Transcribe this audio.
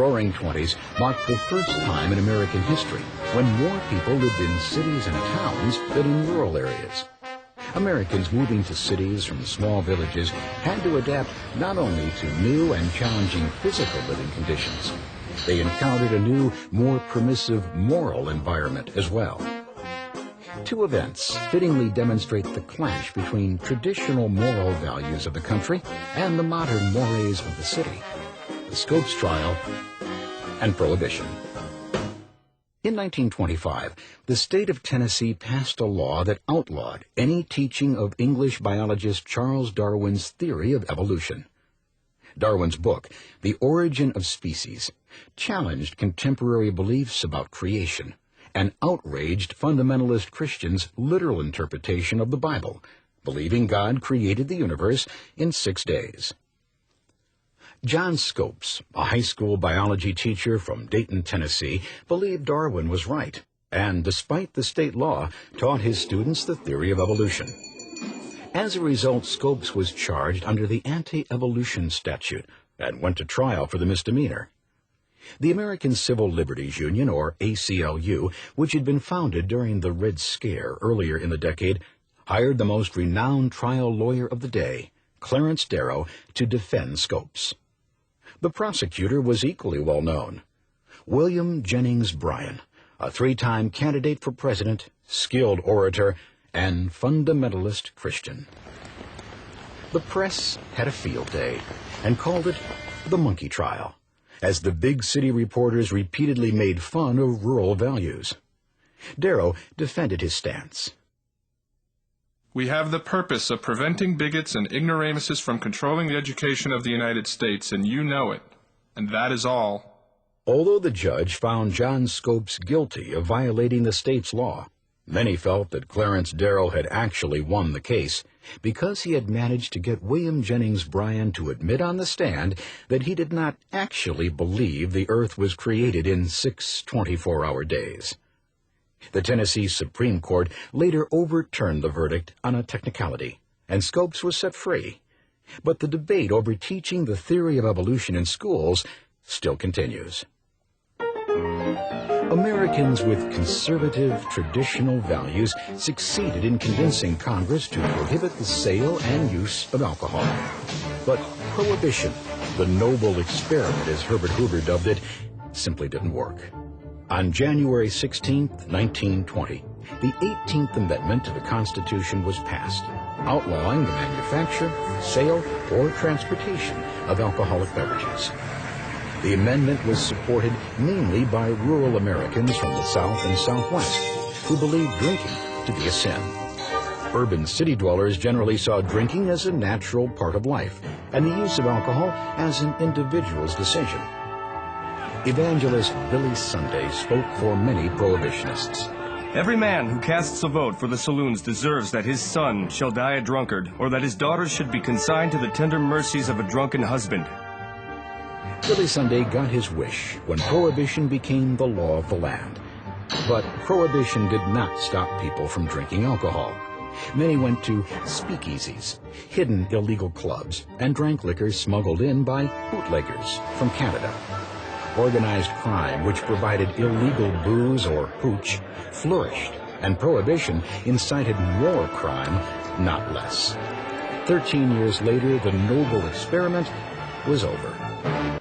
Roaring Twenties marked the first time in American history when more people lived in cities and towns than in rural areas. Americans moving to cities from small villages had to adapt not only to new and challenging physical living conditions, they encountered a new, more permissive moral environment as well. Two events fittingly demonstrate the clash between traditional moral values of the country and the modern mores of the city: the Scopes Trial and Prohibition. In 1925, the state of Tennessee passed a law that outlawed any teaching of English biologist Charles Darwin's theory of evolution. Darwin's book, The Origin of Species, challenged contemporary beliefs about creation and outraged fundamentalist Christians' literal interpretation of the Bible, believing God created the universe in 6 days. John Scopes, a high school biology teacher from Dayton, Tennessee, believed Darwin was right, and despite the state law, taught his students the theory of evolution. As a result, Scopes was charged under the Anti-Evolution Statute and went to trial for the misdemeanor. The American Civil Liberties Union, or ACLU, which had been founded during the Red Scare earlier in the decade, hired the most renowned trial lawyer of the day, Clarence Darrow, to defend Scopes. The prosecutor was equally well known: William Jennings Bryan, a 3-time candidate for president, skilled orator, and fundamentalist Christian. The press had a field day and called it the Monkey Trial, as the big city reporters repeatedly made fun of rural values. Darrow defended his stance. We have the purpose of preventing bigots and ignoramuses from controlling the education of the United States, and you know it, and that is all. Although the judge found John Scopes guilty of violating the state's law, many felt that Clarence Darrow had actually won the case because he had managed to get William Jennings Bryan to admit on the stand that he did not actually believe the earth was created in 6 24-hour days. The Tennessee Supreme Court later overturned the verdict on a technicality, and Scopes was set free. But the debate over teaching the theory of evolution in schools still continues. Americans with conservative, traditional values succeeded in convincing Congress to prohibit the sale and use of alcohol. But prohibition, the noble experiment as Herbert Hoover dubbed it, simply didn't work. On January 16, 1920, the 18th Amendment to the Constitution was passed, outlawing the manufacture, sale, or transportation of alcoholic beverages. The amendment was supported mainly by rural Americans from the South and Southwest, who believed drinking to be a sin. Urban city dwellers generally saw drinking as a natural part of life, and the use of alcohol as an individual's decision. Evangelist Billy Sunday spoke for many prohibitionists. Every man who casts a vote for the saloons deserves that his son shall die a drunkard, or that his daughters should be consigned to the tender mercies of a drunken husband. Billy Sunday got his wish when prohibition became the law of the land. But prohibition did not stop people from drinking alcohol. Many went to speakeasies, hidden illegal clubs, and drank liquor smuggled in by bootleggers from Canada. Organized crime, which provided illegal booze or hooch, flourished, and prohibition incited more crime, not less. 13 years later, the noble experiment was over.